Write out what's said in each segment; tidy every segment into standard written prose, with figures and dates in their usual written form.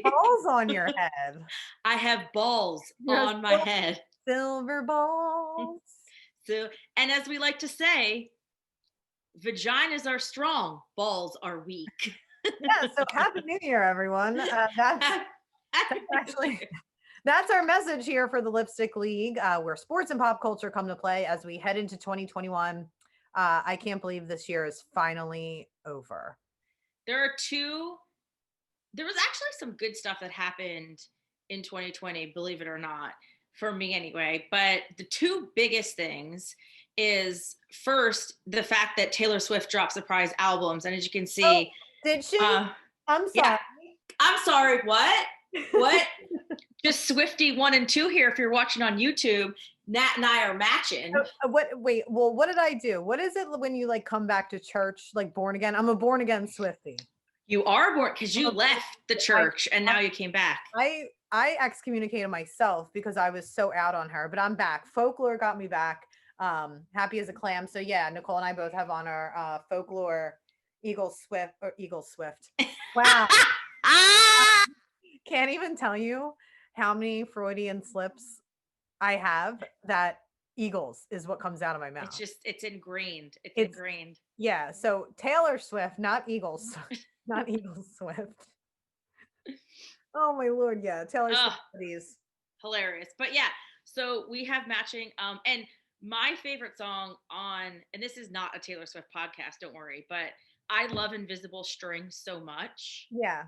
balls on your head. I have balls Your on my head. silver balls. So, and as we like to say, vaginas are strong, balls are weak. Yeah, so happy New Year, everyone. That's Happy New actually Year. that's our message here for the Lipstick League, where sports and pop culture come to play as we head into 2021. I can't believe this year is finally over. There are two, there was actually some good stuff that happened in 2020, believe it or not, for me anyway. But the two biggest things is first the fact that Taylor Swift dropped surprise albums. And as you can Oh, see, did she? uh, I'm yeah, sorry. I'm sorry, what? What? Just Swifty 1 and 2 here. If you're watching on YouTube, Nat and I are matching. What? Wait. Well, what did I do? What is it when you like come back to church, like born again? I'm a born again Swiftie. You are born because I'm you a born, left the I, church and now you came back. I excommunicated myself because I was so out on her, but I'm back. Folklore got me back. Happy as a clam. So yeah, Nicole and I both have on our folklore Eagle Swift. Wow. Ah! Can't even tell you how many Freudian slips I have that Eagles is what comes out of my mouth. It's ingrained. It's It's ingrained. yeah. So Taylor Swift, not Eagles, not Eagles Swift. Oh my lord, yeah, Taylor Oh, Swift. These. hilarious. But yeah, so we have matching. And my favorite song on, and this is not a Taylor Swift podcast, don't worry, but I love Invisible String so much. Yeah.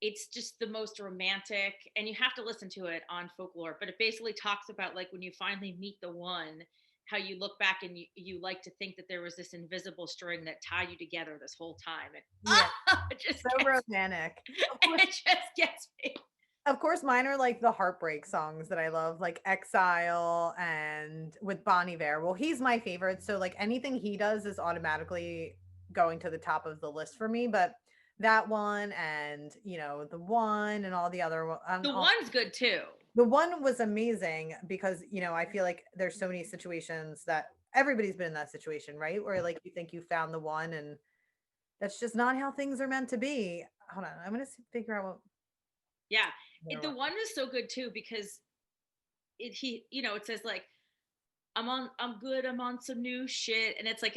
It's just the most romantic, and you have to listen to it on Folklore, but it basically talks about like when you finally meet the one, how you look back and you like to think that there was this invisible string that tied you together this whole time, and Yeah. it just So gets romantic. Of course, it just gets me. of course, mine are like the heartbreak songs that I love, like Exile and with Bonnie Iver. Well, he's my favorite. So like anything he does is automatically going to the top of the list for me. But that one and the one and all the other The one's good too. the one was amazing because I feel like there's so many situations that everybody's been in that situation, right? Where like you think you found the one and that's just not how things are meant to be. Hold on, I'm gonna figure out what. Yeah, the one is so good too because it says like I'm good, I'm on some new shit, and it's like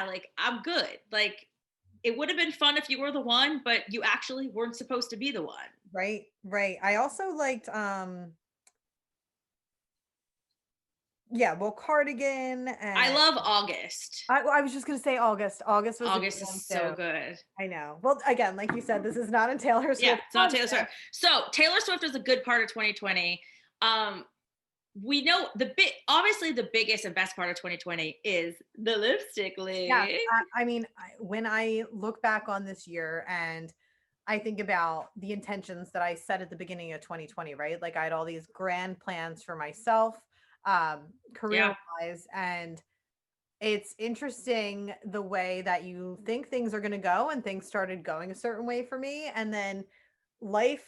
like I'm good. Like it would have been fun if you were the one, but you actually weren't supposed to be the one. Right, right. I also liked yeah, well, Cardigan I and love August. I was just gonna say August. August was a good August is one so too. good. I know. Well, again, like you said, this is not a Taylor Yeah, Swift it's not Taylor podcast. Swift. So Taylor Swift was a good part of 2020. Um, we know obviously the biggest and best part of 2020 is the lipstick Yeah, league. I mean, when I look back on this year and I think about the intentions that I set at the beginning of 2020, right? Like I had all these grand plans for myself, career Yeah. wise, and it's interesting the way that you think things are going to go, and things started going a certain way for me, and then life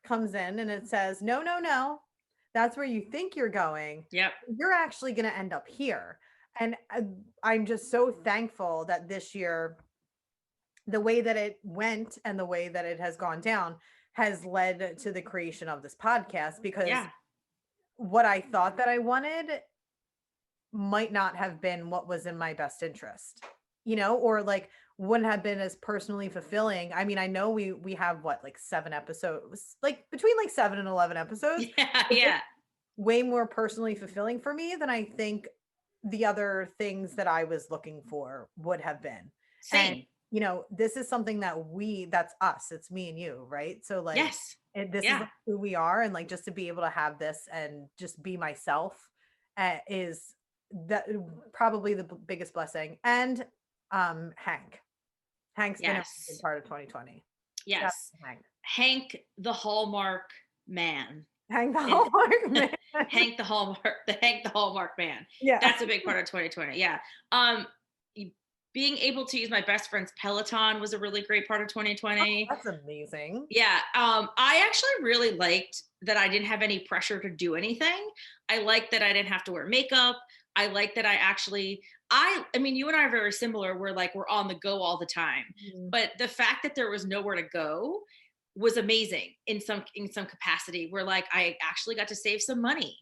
comes in and it says, no, no, no, that's where you think you're going. Yep. You're actually going to end up here. And I'm just so thankful that this year, the way that it went and the way that it has gone down has led to the creation of this podcast because Yeah. what I thought that I wanted might not have been what was in my best interest, or like wouldn't have been as personally fulfilling. I mean, I know we have what, like 7 episodes, like between like 7 and 11 episodes. Yeah. But it's Yeah. way more personally fulfilling for me than I think the other things that I was looking for would have been. And Same. this is something that's us, it's me and you, right? So like Yes. this is Yeah. like who we are, and like just to be able to have this and just be myself is that probably the biggest blessing. And Hank's been a big Yes. part of 2020. Shout out Yes. to Hank. Hank the Hallmark man. Hank the Is Hallmark man. Hank the Hallmark man. Yeah. That's a big part of 2020. Yeah. Um Being able to use my best friend's Peloton was a really great part of 2020. That's amazing. Yeah. I actually really liked that I didn't have any pressure to do anything. I liked that I didn't have to wear makeup. I like that I mean, you and I are very similar. We're on the go all the time. Mhm. But the fact that there was nowhere to go, was amazing in some capacity, where like I actually got to save some money,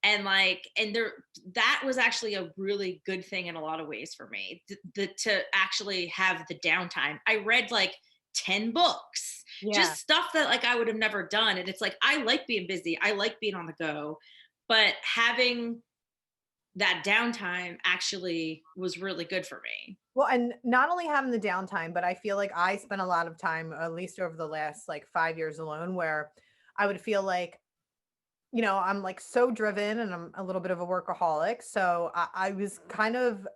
and like, and there, that was actually a really good thing in a lot of ways for me, to actually have the downtime. I read like 10 books, Yeah. just stuff that like I would have never done. And it's like, I like being busy, I like being on the go, but having that downtime actually was really good for me. Well, and not only having the downtime, but I feel like I spent a lot of time, at least over the last like 5 years alone, where I would feel like, I'm like so driven and I'm a little bit of a workaholic. So I was kind of,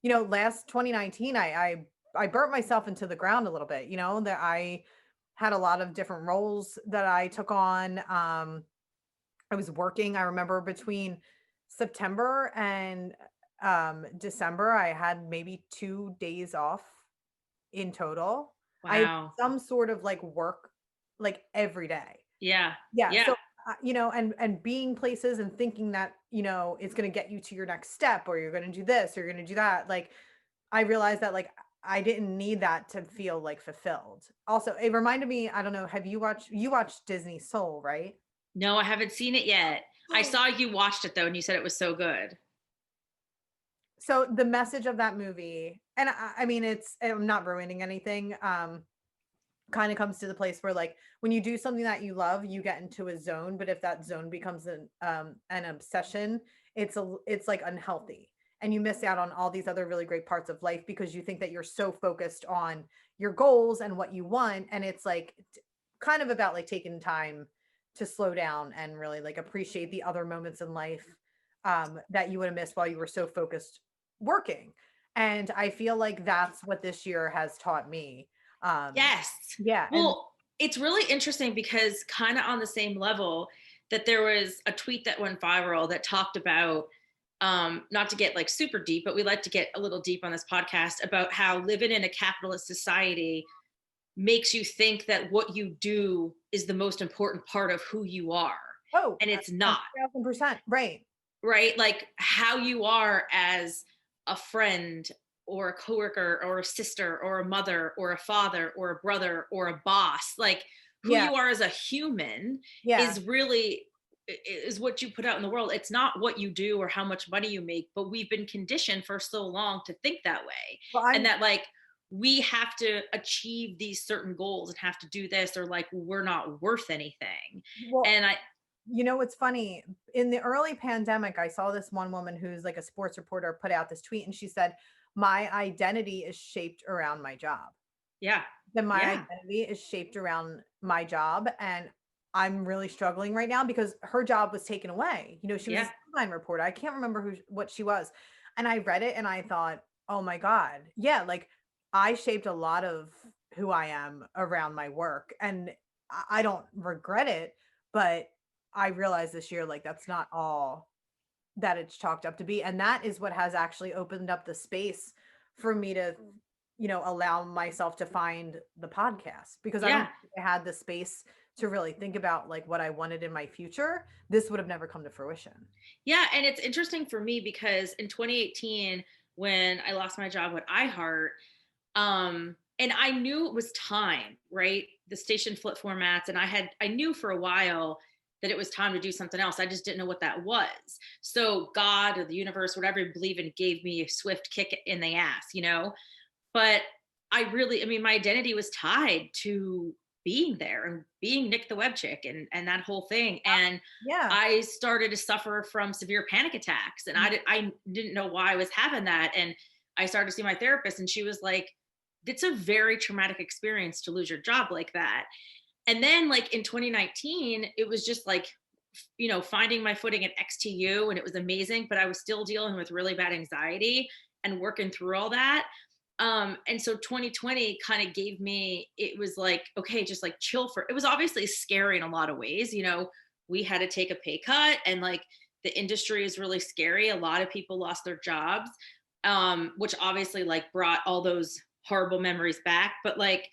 last 2019, I burnt myself into the ground a little bit, that I had a lot of different roles that I took on. I was working, I remember between September and December, I had maybe 2 days off in total. I had Wow. some sort of like work like every day. Yeah. Yeah, Yeah. so, and being places and thinking that, it's gonna get you to your next step, or you're gonna do this, or you're gonna do that, like, I realized that, like, I didn't need that to feel, like, fulfilled. Also, it reminded me, I don't know, have you watched Disney Soul, right? No, I haven't seen it yet. I saw you watched it though, and you said it was so good. So, the message of that movie, and I mean, I'm not ruining anything, kind of comes to the place where, like, when you do something that you love, you get into a zone, but if that zone becomes an obsession, it's like unhealthy, and you miss out on all these other really great parts of life because you think that you're so focused on your goals and what you want, and it's like kind of about like taking time to slow down and really like appreciate the other moments in life that you would have missed while you were so focused working. And I feel like that's what this year has taught me. um Yes. yeah, and Well, it's really interesting because kind of on the same level, that there was a tweet that went viral that talked about, not to get like super deep, but we like to get a little deep on this podcast, about how living in a capitalist society makes you think that what you do is the most important part of who you are. oh, And it's not. 1,000%, right. Right? Like how you are as a friend or a coworker or a sister or a mother or a father or a brother or a boss, like who Yeah, you are as a human yeah. is really, is what you put out in the world. It's not what you do or how much money you make, but we've been conditioned for so long to think that way. Well, And I'm that like we have to achieve these certain goals and have to do this, or like we're not worth anything. well, And I, what's funny, in the early pandemic, I saw this one woman who's like a sports reporter put out this tweet, and she said, "My identity is shaped around my job." yeah, Then my yeah, identity is shaped around my job, and I'm really struggling right now because her job was taken away. She was a yeah. sideline reporter. I can't remember what she was. And I read it and I thought, "Oh my god. Yeah, like I shaped a lot of who I am around my work." And I don't regret it, but I realized this year like that's not all that it's chalked up to be, and that is what has actually opened up the space for me to, allow myself to find the podcast, because I don't Yeah. think I had the space to really think about like what I wanted in my future. This would have never come to fruition. Yeah, and it's interesting for me because in 2018, when I lost my job with iHeart, and I knew it was time, right? The station flip formats, and I knew for a while that it was time to do something else. I just didn't know what that was. So God or the universe, whatever you believe in, gave me a swift kick in the ass, you know? But I really, I mean, my identity was tied to being there and being Nick the Web Chick, and that whole thing. And Yeah. I started to suffer from severe panic attacks, and I didn't know why I was having that. And I started to see my therapist, and she was like, it's a very traumatic experience to lose your job like that. And then like in 2019, it was just like, finding my footing at XTU, and it was amazing, but I was still dealing with really bad anxiety and working through all that. And so 2020 kind of gave me, it was like, okay, just like chill. For it was obviously scary in a lot of ways. We had to take a pay cut, and like the industry is really scary. A lot of people lost their jobs, which obviously like brought all those horrible memories back. But like,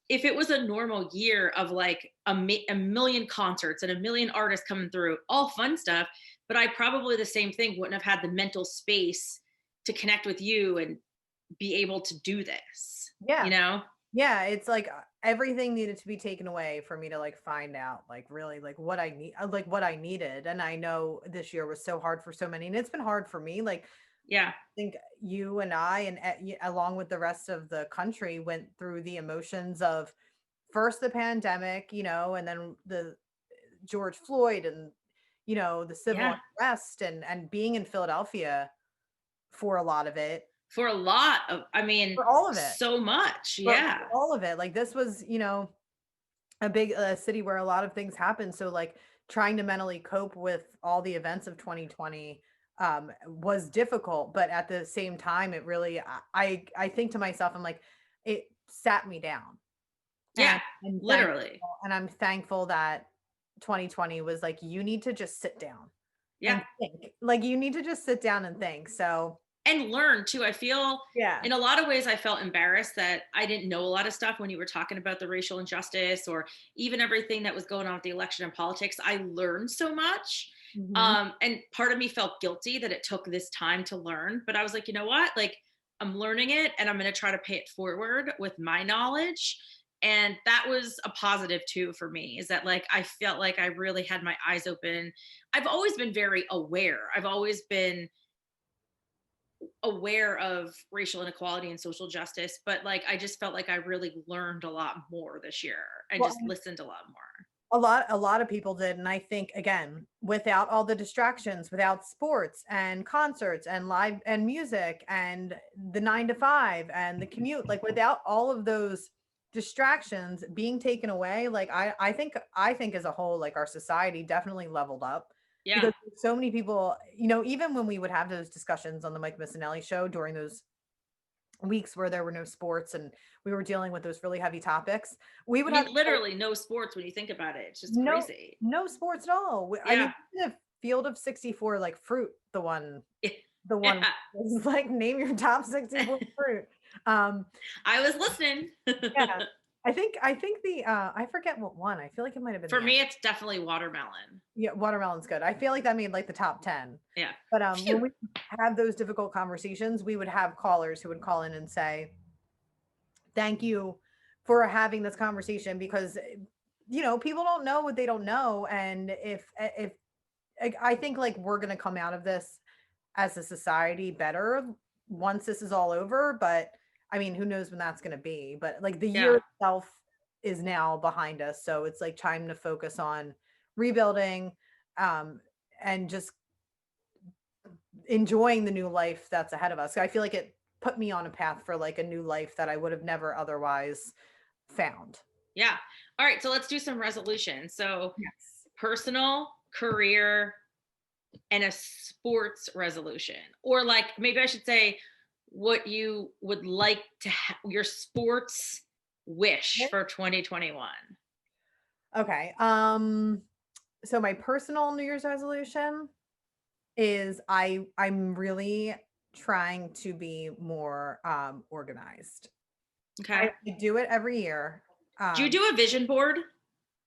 if it was a normal year of like a million concerts and a million artists coming through, all fun stuff, but I probably the same thing wouldn't have had the mental space to connect with you and be able to do this, you Yeah. know? Yeah, it's like everything needed to be taken away for me to like find out like really like what I need, like what I needed. And I know this year was so hard for so many, and it's been hard for me. Like Yeah. think you and I and along with the rest of the country went through the emotions of first the pandemic, and then the George Floyd and the civil Yeah. unrest and being in Philadelphia for a lot of it, For a lot of, I mean, for all of it, so much. for Yeah. all of it. Like this was, a big city where a lot of things happen. So like trying to mentally cope with all the events of 2020 was difficult, but at the same time, it really I think to myself, I'm like, it sat me down, Yeah. and Literally. I'm thankful that 2020 was like, you need to just sit down Yeah. and think. Like you need to just sit down and think. So And learn too. I feel yeah. in a lot of ways, I felt embarrassed that I didn't know a lot of stuff when you were talking about the racial injustice or even everything that was going on with the election and politics. I learned so much. Mhm. And part of me felt guilty that it took this time to learn. But I was like, you know what? Like, I'm learning it and I'm going to try to pay it forward with my knowledge. And that was a positive too for me, is that like I felt like I really had my eyes open. I've always been very aware. I've always been aware of racial inequality and social justice, but like I just felt like I really learned a lot more this year and Well, just listened a lot more. a lot of people did, and I think again, without all the distractions, without sports and concerts and live and music and the 9 to 5 and the commute, like without all of those distractions being taken away, like I think as a whole, like our society definitely leveled up Yeah. because so many people, even when we would have those discussions on the Mike Missinelli show during those weeks where there were no sports and we were dealing with those really heavy topics, we I would have mean, literally no sports when you think about it. It's just no crazy. no sports at all. I mean, Yeah. the Field of 64, like, fruit, the one Yeah. was like, "Name your top 64 fruit." Um, I was listening. yeah. I think I forget what one. I feel like it might have been For the me, it's definitely watermelon. yeah, watermelon's good. I feel like that made, like, the top 10. Yeah. But, when Phew. we had those difficult conversations, we would have callers who would call in and say, "Thank you for having this conversation," because, people don't know what they don't know, and if I think like we're gonna come out of this as a society better once this is all over. But I mean, who knows when that's gonna be? But like the year Yeah. itself is now behind us. So it's like time to focus on rebuilding um and just enjoying the new life that's ahead of us. So I feel like it put me on a path for like a new life that I would have never otherwise found. Yeah. All right. So let's do some resolutions. So Yes. personal, career, and a sports resolution. Or like maybe I should say what you would like to your sports wish for 2021. Okay. So my personal New Year's resolution is I'm really trying to be more organized. Okay. I do it every year. Do you Um do a vision board?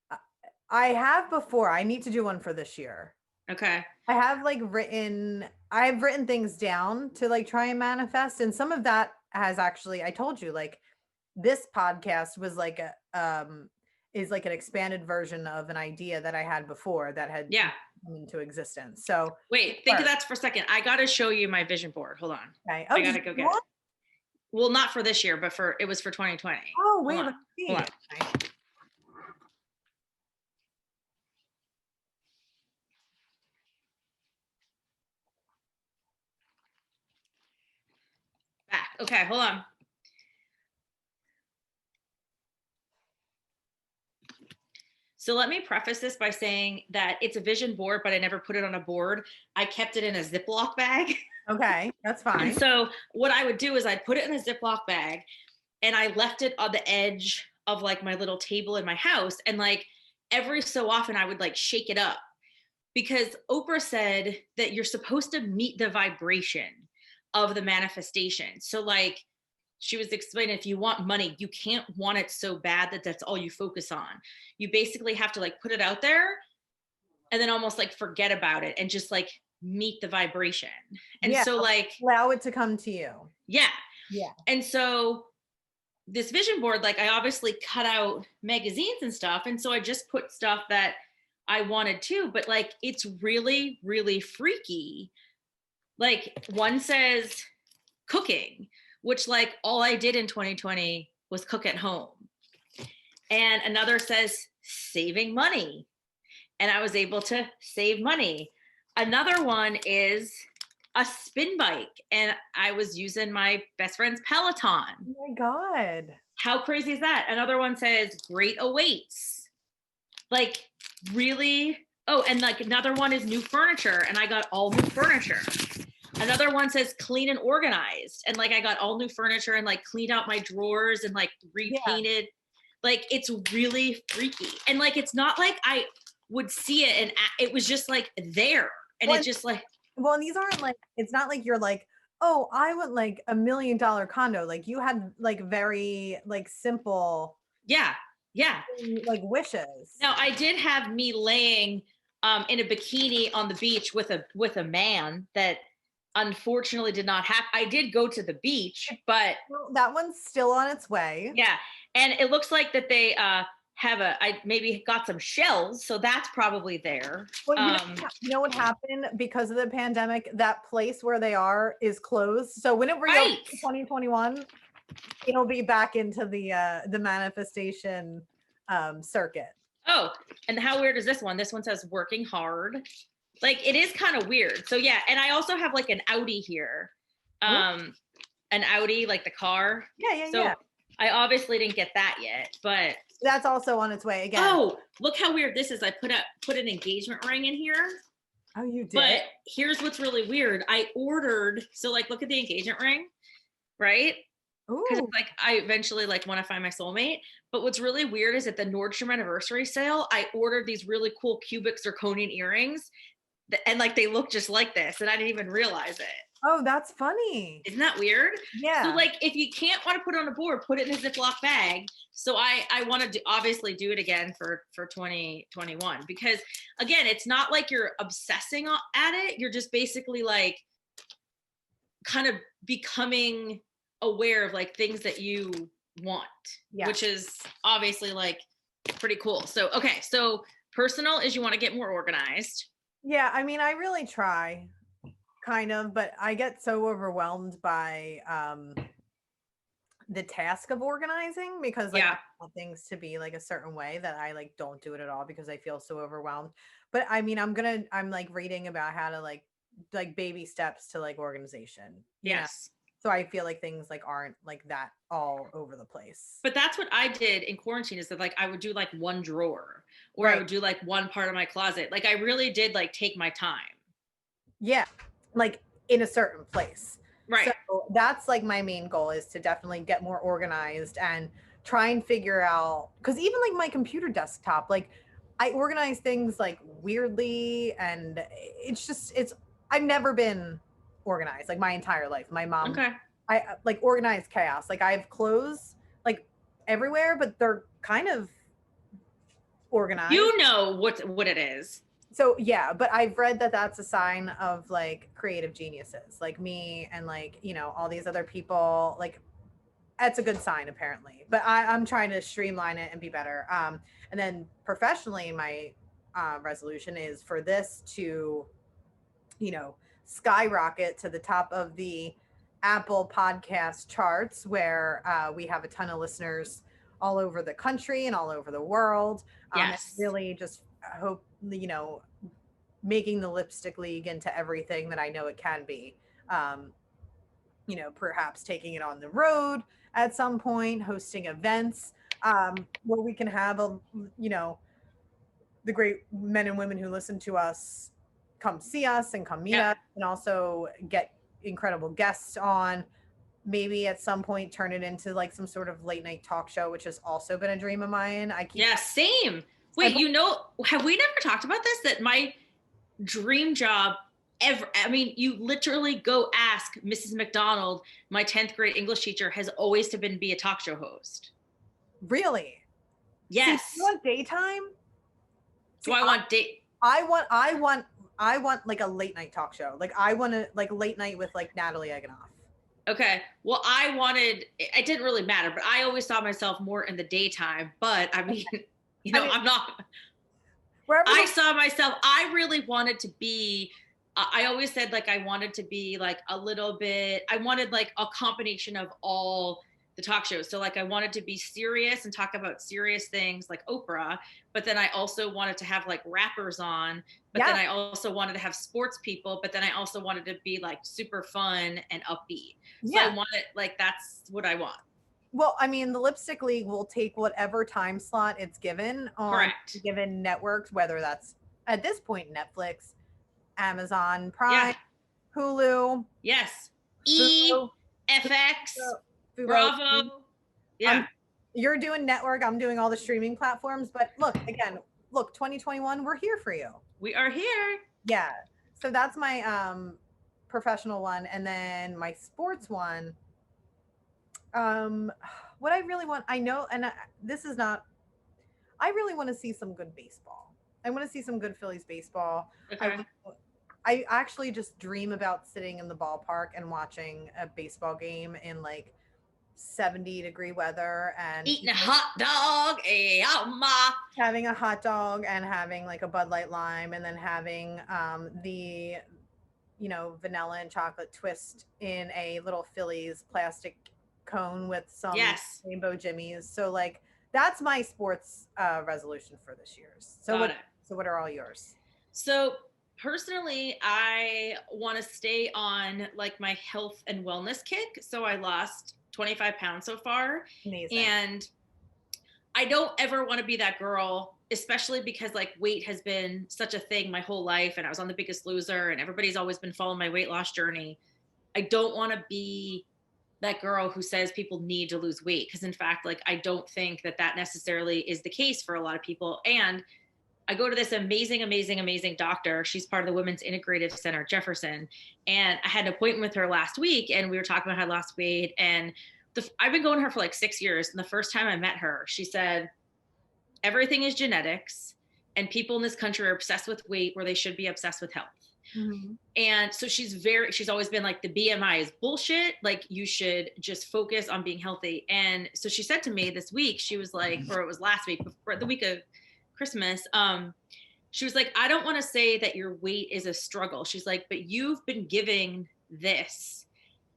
I I have before. I need to do one for this year. Okay. I've written things down to like try and manifest, and some of that has actually, I told you, like this podcast was like a is like an expanded version of an idea that I had before that had Yeah. come into existence. So it Wait, think of worked. that for a second. I got to show you my vision board. Hold on. Okay. I Oh, got did to go you get it. want? Well, not for this year, but for it was for 2020. Oh, Hold wait, on. let me Hold see. on. Okay. Back. Okay, hold on. So let me preface this by saying that it's a vision board, but I never put it on a board. I kept it in a Ziploc bag. Okay, that's And fine. so what I would do is I'd put it in a Ziploc bag and I left it on the edge of like my little table in my house. And like every so often I would like shake it up because Oprah said that you're supposed to meet the vibration of the manifestation. So like she was explaining, if you want money, you can't want it so bad that that's all you focus on. You basically have to like put it out there and then almost like forget about it and just like meet the vibration. And Yeah, so like allow it to come to you. yeah. Yeah. And so this vision board, like I obviously cut out magazines and stuff. And so I just put stuff that I wanted to, but like, it's really, really freaky. Like one says cooking, which like all I did in 2020 was cook at home. And another says saving money. And I was able to save money. Another one is a spin bike, and I was using my best friend's Peloton. Oh my God. How crazy is that? Another one says great awaits. Like really? Oh, and like another one is new furniture, and I got all new furniture. Another one says clean and organized, and like I got all new furniture and like cleaned out my drawers and like repainted. Yeah. Like it's really freaky. And like it's not like I would see it and it was just like there. And well, it just like, well, and these aren't like, it's not like you're like, oh, I want like $1 million condo. Like you had like very like simple. Yeah. Like wishes. Now I did have me laying in a bikini on the beach with a man that unfortunately did not happen. I did go to the beach, but that one's still on its way. Yeah. And it looks like that they I maybe got some shells, so that's probably there. Well, you know what happened because of the pandemic? That place where they are is closed. So when it reopens in 2021, it'll be back into the manifestation circuit. Oh, and how weird is this one? This one says working hard. Like it is kind of weird. So yeah, and I also have like an Audi here. An Audi, like the car. Yeah. So I obviously didn't get that yet, but that's also on its way again. Oh, look how weird this is. I put an engagement ring in here. Oh, you did? But here's what's really weird. I ordered, so like look at the engagement ring, right? Because like I eventually like want to find my soulmate. But what's really weird is at the Nordstrom anniversary sale, I ordered these really cool cubic zirconian earrings. And like they look just like this, and I didn't even realize it. Oh, that's funny. Isn't that weird? Yeah. So like if you can't want to put it on a board, put it in a Ziploc bag. So I want to obviously do it again for 2021, because again, it's not like you're obsessing at it. You're just basically like kind of becoming aware of like things that you want, which is obviously like pretty cool. So, okay. So personal is you want to get more organized. Yeah. I mean, I really try. Kind of, but I get so overwhelmed by the task of organizing because like I want things to be like a certain way that I like don't do it at all because I feel so overwhelmed. But I mean, I'm like reading about how to like baby steps to like organization. Yes. So I feel like things like aren't like that all over the place. But that's what I did in quarantine is that like I would do like one drawer or I would do like one part of my closet. Like I really did like take my time. Yeah. Like in a certain place. Right. So that's like my main goal is to definitely get more organized and try and figure out, because even like my computer desktop, like I organize things like weirdly and I've never been organized like my entire life. My mom, I like organized chaos. Like I have clothes like everywhere, but they're kind of organized. You know what it is. So yeah, but I've read that that's a sign of like creative geniuses like me and like, you know, all these other people, like that's a good sign apparently, but I'm trying to streamline it and be better. And then professionally, my resolution is for this to, you know, skyrocket to the top of the Apple podcast charts where we have a ton of listeners all over the country and all over the world. Yes. Really just hope, you know, making the Lipstick League into everything that I know it can be. You know, perhaps taking it on the road at some point, hosting events where we can have you know, the great men and women who listen to us come see us and come meet us, and also get incredible guests on. Maybe at some point turn it into like some sort of late night talk show, which has also been a dream of mine. Same. Wait, you know, have we never talked about this? That my dream job ever, I mean, you literally go ask Mrs. McDonald, my 10th grade English teacher, has always to be a talk show host. Really? Yes. So you want daytime? Do I want date? I want like a late night talk show. Like I want to like late night with like Natalie Eganoff. Okay. Well, it didn't really matter, but I always saw myself more in the daytime. But I mean, I mean, I'm not, wherever I the saw myself, I really wanted to be, I always said like I wanted to be like a little bit, I wanted like a combination of all the talk shows. So like I wanted to be serious and talk about serious things like Oprah, but then I also wanted to have like rappers on, but then yeah, I also wanted to have sports people, but then I also wanted to be like super fun and upbeat. So I yeah. wanted like that's what I want. Well, I mean, the Lipstick League will take whatever time slot it's given on Correct. given networks, whether that's at this point Netflix, Amazon Yeah. Prime, Hulu, Yes. Fubo, FX, Fubo. Bravo. Yeah. I'm you're doing network, I'm doing all the streaming platforms, but look, again, look, 2021, we're here for you. We are here. Yeah. So that's my professional one, and then my sports one. Um, what I really want, I know, and this is not. I really want to see some good baseball. I want to see some good Phillies baseball. I Okay. want- I actually just dream about sitting in the ballpark and watching a baseball game in like 70-degree weather and Eating a hot dog. Ma. having a hot dog and having like a Bud Light Lime and then having the vanilla and chocolate twist in a little Phillies plastic cone with some Yes. rainbow jimmies. So like that's my sports resolution for this year's. Got it. So what are all yours? So personally, I want to stay on like my health and wellness kick. So I lost 25 pounds so far. Amazing. And I don't ever want to be that girl, especially because like weight has been such a thing my whole life. And I was on The Biggest Loser and everybody's always been following my weight loss journey. I don't want to be that girl who says people need to lose weight. Because in fact, like, I don't think that that necessarily is the case for a lot of people. And I go to this amazing, amazing, amazing doctor. She's part of the Women's Integrative Center, Jefferson. And I had an appointment with her last week and we were talking about how I lost weight. And I've been going to her for like 6 years. And the first time I met her, she said, everything is genetics and people in this country are obsessed with weight where they should be obsessed with health. Mm-hmm. And so she's always been like, the BMI is bullshit. Like you should just focus on being healthy. And so she said to me this week, she was like, or it was last week, before the week of Christmas, she was like, I don't want to say that your weight is a struggle. She's like, but you've been giving this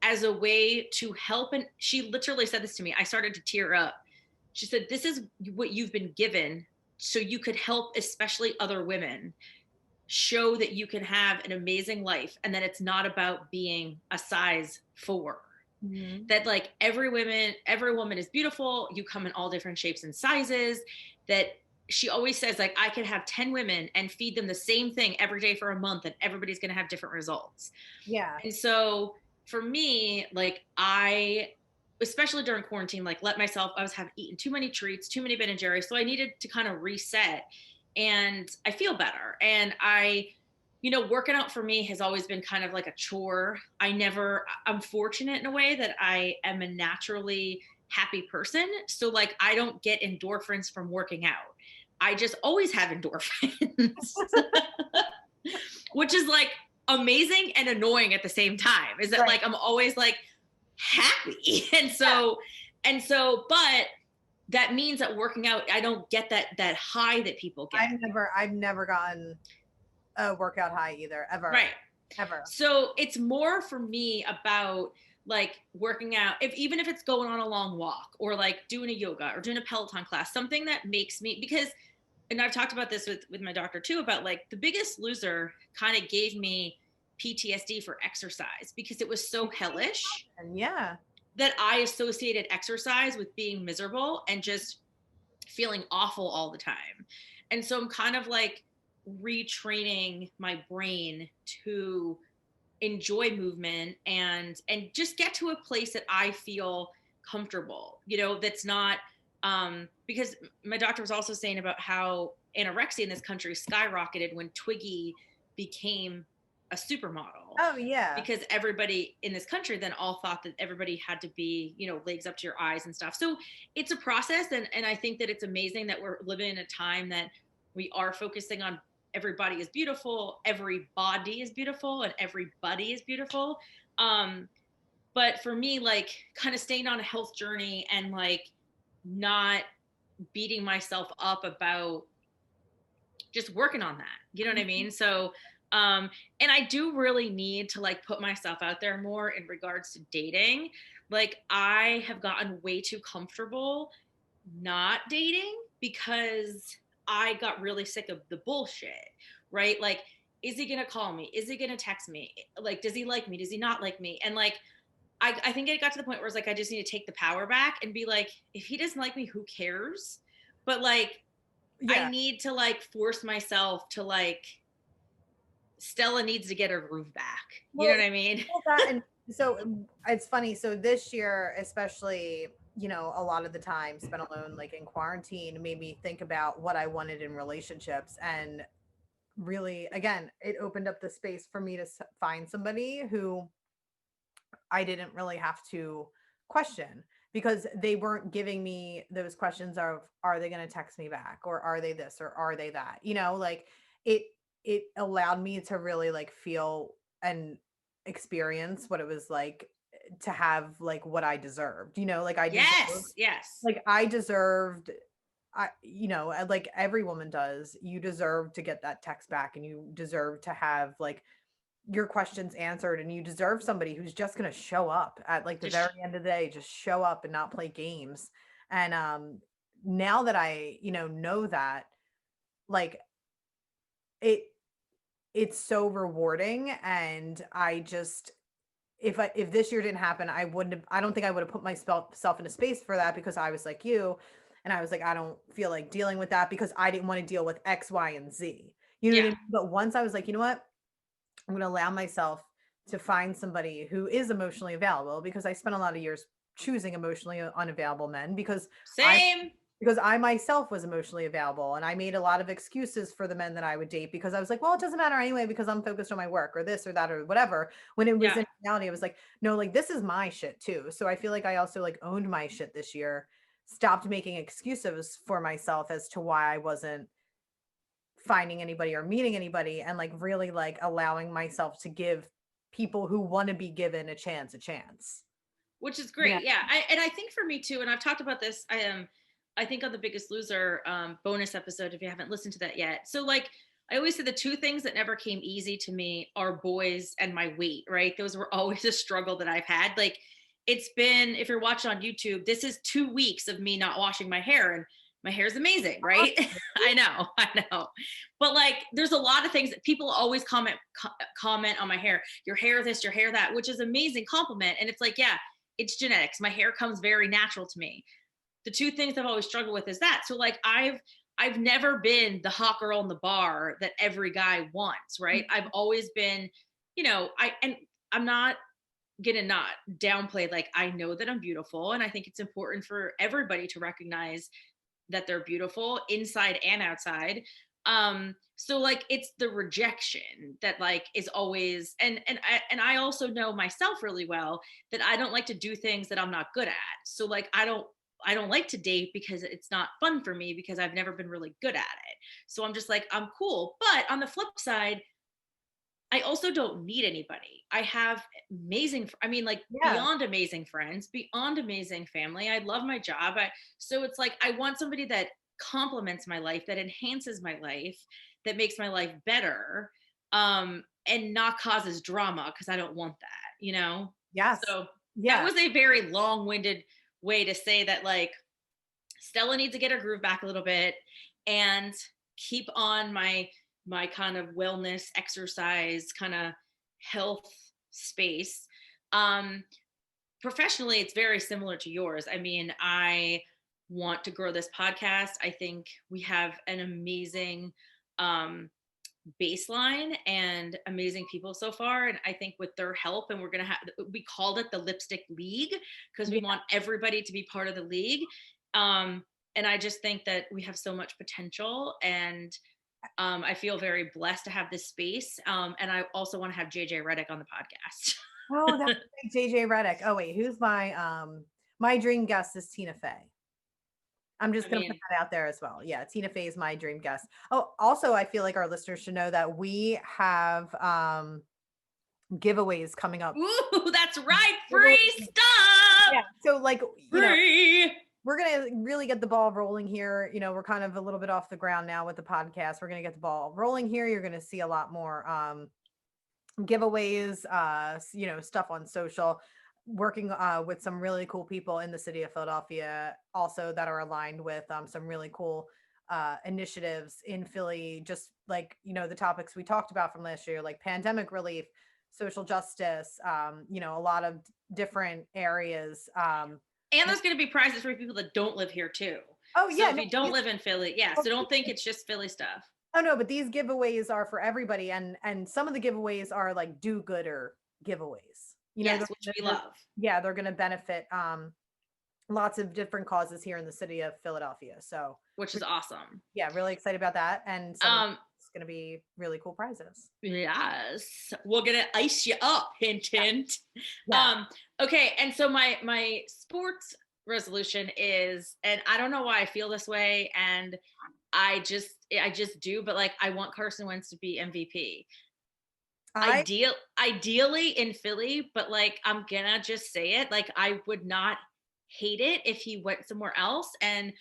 as a way to help. And she literally said this to me. I started to tear up. She said, this is what you've been given so you could help, especially other women, show that you can have an amazing life and that it's not about being a size 4. Mm-hmm. That like every woman is beautiful. You come in all different shapes and sizes. That she always says, like, I could have 10 women and feed them the same thing every day for a month and everybody's going to have different results. Yeah. And so for me, like especially during quarantine, like I was having eaten too many treats, too many Ben and Jerry's. So I needed to kind of reset and I feel better. And working out for me has always been kind of like a chore. I'm fortunate in a way that I am a naturally happy person. So like, I don't get endorphins from working out. I just always have endorphins, which is like amazing and annoying at the same time. Is that right. Like, I'm always like happy. But that means that working out, I don't get that high that people get. I've never gotten a workout high either, ever. Right. Ever. So it's more for me about like working out, even if it's going on a long walk or like doing a yoga or doing a Peloton class, something that makes me, because, and I've talked about this with my doctor too, about like The Biggest Loser kind of gave me PTSD for exercise because it was so hellish. Yeah. That I associated exercise with being miserable and just feeling awful all the time. And so I'm kind of like retraining my brain to enjoy movement and just get to a place that I feel comfortable, that's not, because my doctor was also saying about how anorexia in this country skyrocketed when Twiggy became a supermodel. Oh yeah. Because everybody in this country then all thought that everybody had to be, legs up to your eyes and stuff. So it's a process. And I think that it's amazing that we're living in a time that we are focusing on everybody is beautiful, every body is beautiful, and everybody is beautiful. But But for me, like kind of staying on a health journey and like not beating myself up about just working on that. You know what I mean? So, and I do really need to like put myself out there more in regards to dating. Like I have gotten way too comfortable not dating because I got really sick of the bullshit, right? Like, is he gonna call me? Is he gonna text me? Like, does he like me? Does he not like me? And like, I think it got to the point where it's like I just need to take the power back and be like, if he doesn't like me, who cares? But like, I Yeah. need to like force myself to like Stella needs to get her groove back. You know Well, what I mean? well, that and so it's funny. So this year, especially, a lot of the time spent alone, like in quarantine, made me think about what I wanted in relationships. And really, again, it opened up the space for me to find somebody who I didn't really have to question because they weren't giving me those questions of, are they going to text me back, or are they this, or are they that, like it it allowed me to really like feel and experience what it was like to have like what I deserved, like Yes, yes. I deserved, like every woman does, you deserve to get that text back, and you deserve to have like your questions answered, and you deserve somebody who's just going to show up at like the very Just end of the day, just show up and not play games. And now that I know that, like, it it's so rewarding. And I just, if this year didn't happen, I don't think I would have put myself in a space for that, because I was like you, and I was like, I don't feel like dealing with that, because I didn't want to deal with X, Y, and Z, you know what I yeah. mean? But once I was like, you know what, I'm going to allow myself to find somebody who is emotionally available, because I spent a lot of years choosing emotionally unavailable men, I Same. because I myself was emotionally available, and I made a lot of excuses for the men that I would date, because I was like, well, it doesn't matter anyway, because I'm focused on my work or this or that or whatever. When it was Yeah. in reality, I was like, no, like this is my shit too. So I feel like I also like owned my shit this year, stopped making excuses for myself as to why I wasn't finding anybody or meeting anybody, and like really like allowing myself to give people who want to be given a chance. Which is You know? great. Yeah. And I think for me too, and I've talked about this, I think on the Biggest Loser bonus episode, if you haven't listened to that yet. So like I always say the two things that never came easy to me are boys and my weight, right? Those were always a struggle that I've had. Like it's been, if you're watching on YouTube, this is 2 weeks of me not washing my hair, and my hair is amazing, right? I know. But like there's a lot of things that people always comment on my hair. Your hair this, your hair that, which is amazing compliment. And it's like, yeah, it's genetics. My hair comes very natural to me. The two things I've always struggled with is that. So like I've never been the hot girl in the bar that every guy wants, right? I've always been, and I'm not gonna not downplay, like I know that I'm beautiful, and I think it's important for everybody to recognize that they're beautiful inside and outside. So like it's the rejection that like is always, and I also know myself really well that I don't like to do things that I'm not good at. So like I don't like to date because it's not fun for me, because I've never been really good at it. So I'm just like, I'm cool. But on the flip side, I also don't need anybody. I have amazing, I mean, like Yeah. beyond amazing friends, beyond amazing family. I love my job. So it's like, I want somebody that complements my life, that enhances my life, that makes my life better, and not causes drama, because I don't want that. Yes. So that Yeah. was a very long winded way to say that, like, Stella needs to get her groove back a little bit and keep on my kind of wellness, exercise, kind of health space. Um, Professionally, it's very similar to yours. I mean, I want to grow this podcast. I think we have an amazing um, baseline and amazing people so far. And I think with their help, and we called it the Lipstick League because we Yeah. want everybody to be part of the league. Um, and I just think that we have so much potential, and I feel very blessed to have this space. And I also want to have JJ Reddick on the podcast. Oh, that's like JJ Reddick. Oh wait, who's my dream guest is Tina Fey. I'm just I gonna put mean, that out there as well. Yeah, Tina Fey is my dream guest. Oh, also, I feel like our listeners should know that we have giveaways coming up. Ooh, that's right. Free stuff. Yeah. So like, Free. we're going to really get the ball rolling here. We're kind of a little bit off the ground now with the podcast. We're going to get the ball rolling here. You're going to see a lot more giveaways, stuff on social, working with some really cool people in the city of Philadelphia also that are aligned with some really cool initiatives in Philly, just like, the topics we talked about from last year, like pandemic relief, social justice, a lot of different areas. And there's going to be prizes for people that don't live here too. Oh yeah. So if you don't live in Philly, so don't think it's just Philly stuff. Oh no, but these giveaways are for everybody, and some of the giveaways are like do-gooder giveaways. Yes, which we love. Yeah, they're going to benefit lots of different causes here in the city of Philadelphia. So, which is awesome. Yeah, really excited about that, and it's going to be really cool prizes. Yes, we're gonna ice you up, hint, hint. Yeah. Okay, and so my sports resolution is, and I don't know why I feel this way, and I just do, but like I want Carson Wentz to be MVP. Ideally in Philly, but like I'm gonna just say it, like I would not hate it if he went somewhere else. And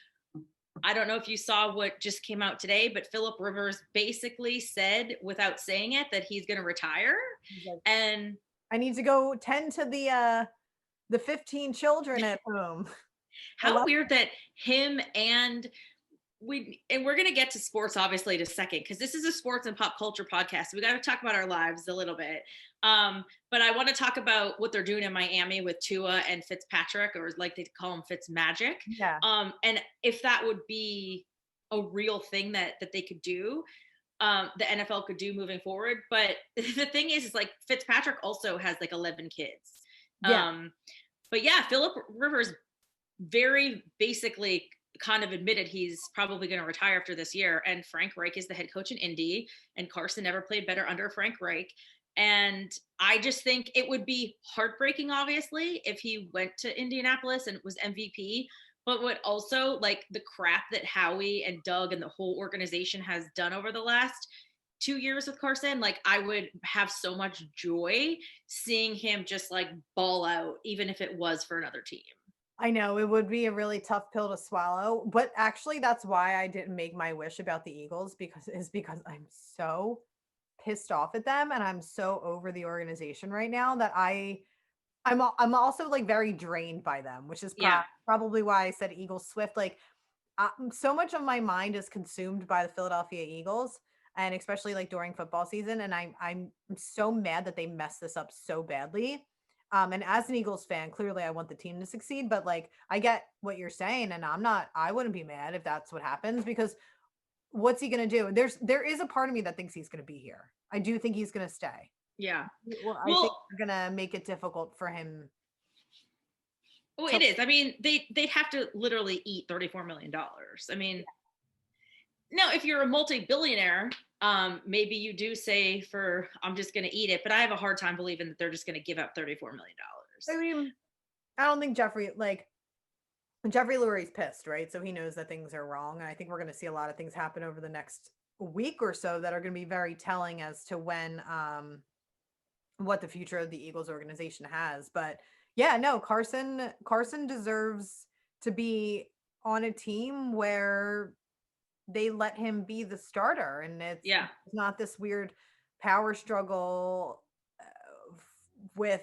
I don't know if you saw what just came out today, but Philip Rivers basically said, without saying it, that he's gonna retire. And I need to go tend to the 15 children at home. How weird that him and we're going to get to sports obviously in a second, because this is a sports and pop culture podcast. So we got to talk about our lives a little bit. But I want to talk about what they're doing in Miami with Tua and Fitzpatrick, or like they call him Fitzmagic. Yeah. And if that would be a real thing that they could do, the NFL could do moving forward. But the thing is like Fitzpatrick also has like 11 kids. Yeah. But yeah, Philip Rivers very basically kind of admitted he's probably going to retire after this year. And Frank Reich is the head coach in Indy, and Carson never played better under Frank Reich. And I just think it would be heartbreaking, obviously, if he went to Indianapolis and was MVP, but would also like the crap that Howie and Doug and the whole organization has done over the last 2 years with Carson. Like I would have so much joy seeing him just like ball out, even if it was for another team. I know it would be a really tough pill to swallow, but actually that's why I didn't make my wish about the Eagles, because I'm so pissed off at them, and I'm so over the organization right now that I'm also like very drained by them, which is probably why I said Eagles Swift. Like so much of my mind is consumed by the Philadelphia Eagles, and especially like during football season, and I'm so mad that they messed this up so badly. And as an Eagles fan, clearly I want the team to succeed, but like I get what you're saying, and I wouldn't be mad if that's what happens, because what's he going to do? There is a part of me that thinks he's going to be here. I do think he's going to stay. Yeah. Well, I think they're going to make it difficult for him. Well, it is. I mean, they'd have to literally eat $34 million. I mean, now if you're a multi-billionaire, maybe you do say I'm just going to eat it, but I have a hard time believing that they're just going to give up $34 million. I mean, I don't think Jeffrey Lurie's pissed, right? So he knows that things are wrong. And I think we're going to see a lot of things happen over the next week or so that are going to be very telling as to when, what the future of the Eagles organization has. But yeah, no, Carson deserves to be on a team where they let him be the starter, and it's not this weird power struggle with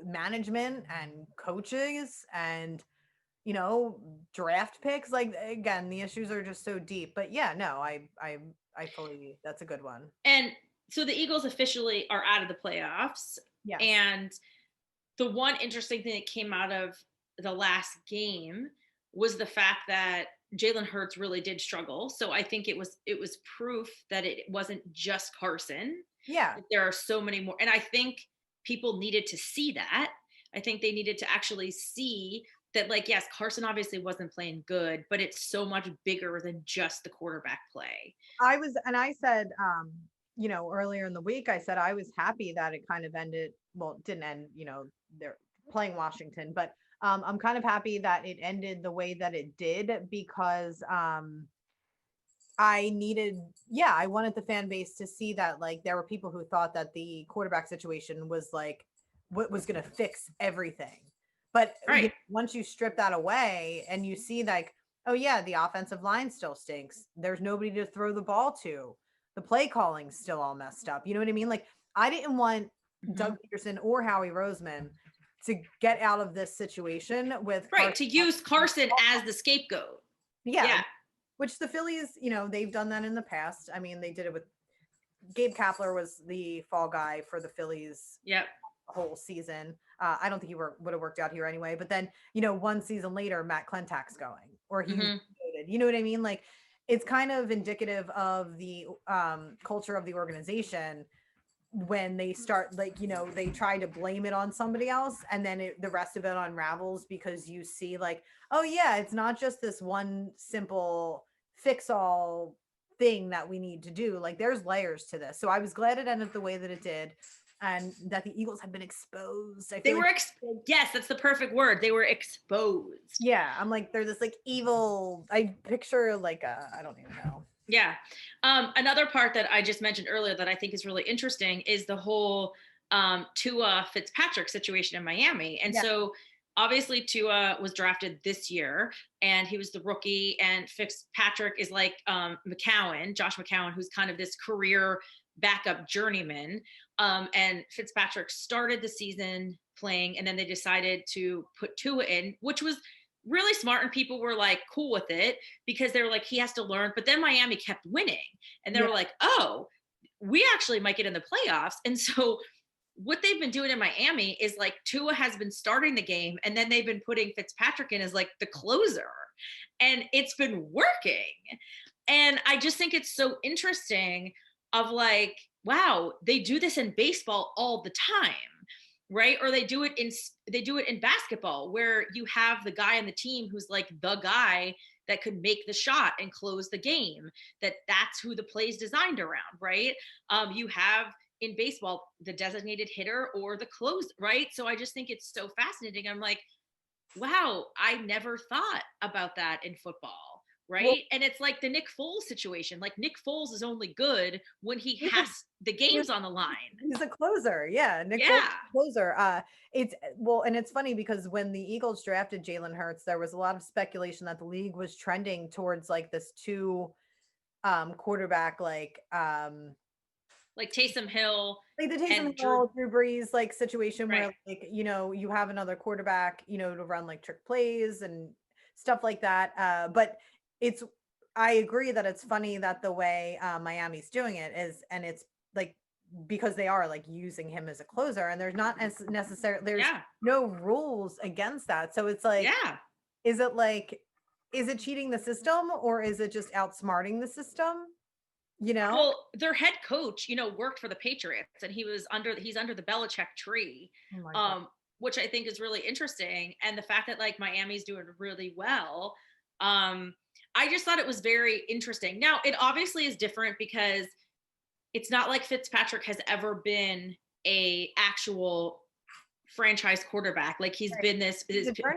management and coaches and draft picks. Like again, the issues are just so deep. But yeah, no, I fully, that's a good one. And so the Eagles officially are out of the playoffs. Yeah. And the one interesting thing that came out of the last game was the fact that Jalen Hurts really did struggle. So I think it was proof that it wasn't just Carson. Yeah. There are so many more. And I think people needed to see that. I think they needed to actually see that, like, yes, Carson obviously wasn't playing good, but it's so much bigger than just the quarterback play. I said, earlier in the week, I said I was happy that it kind of ended. Well, it didn't end, they're playing Washington, but I'm kind of happy that it ended the way that it did, because I wanted the fan base to see that like there were people who thought that the quarterback situation was like what was going to fix everything. But Right. once you strip that away and you see like, oh yeah, the offensive line still stinks. There's nobody to throw the ball to. The play calling's still all messed up. You know what I mean? Like I didn't want Doug Peterson or Howie Roseman to get out of this situation with Right. To use Carson as the scapegoat. Yeah. Which the Phillies, they've done that in the past. I mean, they did it with Gabe Kapler was the fall guy for the Phillies. Yep. Whole season. I don't think he would have worked out here anyway. But then, one season later, Matt Klentak's going, or he's promoted. You know what I mean? Like, it's kind of indicative of the culture of the organization when they start, like, they try to blame it on somebody else, and then the rest of it unravels because you see, like, oh yeah, it's not just this one simple fix all thing that we need to do. Like, there's layers to this. So I was glad it ended the way that it did, and that the Eagles have been exposed. They were yes, that's the perfect word. They were exposed. Yeah, I'm like, they're this like evil. I picture like I don't even know. Yeah. Another part that I just mentioned earlier that I think is really interesting is the whole Tua Fitzpatrick situation in Miami. And so obviously Tua was drafted this year and he was the rookie, and Fitzpatrick is like Josh McCown, who's kind of this career backup journeyman. And Fitzpatrick started the season playing, and then they decided to put Tua in, which was really smart, and people were like cool with it because they were like, he has to learn. But then Miami kept winning, and they were like, oh, we actually might get in the playoffs. And so what they've been doing in Miami is like Tua has been starting the game, and then they've been putting Fitzpatrick in as like the closer, and it's been working. And I just think it's so interesting of like, wow, they do this in baseball all the time, right? Or they do it in basketball, where you have the guy on the team who's like the guy that could make the shot and close the game. That's who the play is designed around, right? You have in baseball the designated hitter or the close, right? So I just think it's so fascinating. I'm like, wow, I never thought about that in football. Right. Well, and it's like the Nick Foles situation. Like Nick Foles is only good when he has the games on the line. He's a closer. Yeah. Nick Foles is a closer. And it's funny because when the Eagles drafted Jalen Hurts, there was a lot of speculation that the league was trending towards like this two quarterback, like Taysom Hill. Like the Taysom Hill, Drew Brees like situation where like, you have another quarterback, to run like trick plays and stuff like that. But I agree that it's funny that the way Miami's doing it is, and it's like because they are like using him as a closer, and there's not necessarily there's no rules against that. So it's like, is it cheating the system, or is it just outsmarting the system? Well, their head coach, worked for the Patriots, and he's under the Belichick tree, which I think is really interesting. And the fact that like Miami's doing really well, I just thought it was very interesting. Now, it obviously is different because it's not like Fitzpatrick has ever been a actual franchise quarterback. Like he's been this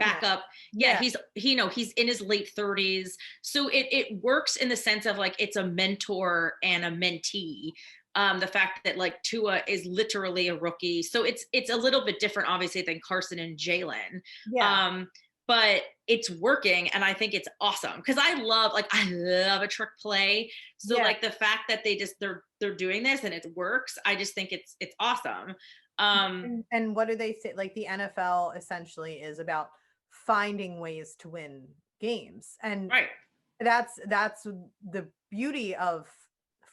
backup. He's in his late 30s. So it works in the sense of like it's a mentor and a mentee. The fact that like Tua is literally a rookie. So it's a little bit different, obviously, than Carson and Jalen. But it's working, and I think it's awesome because I love a trick play. So like the fact that they're doing this and it works, I just think it's awesome. And what do they say? Like the NFL essentially is about finding ways to win games, and that's the beauty of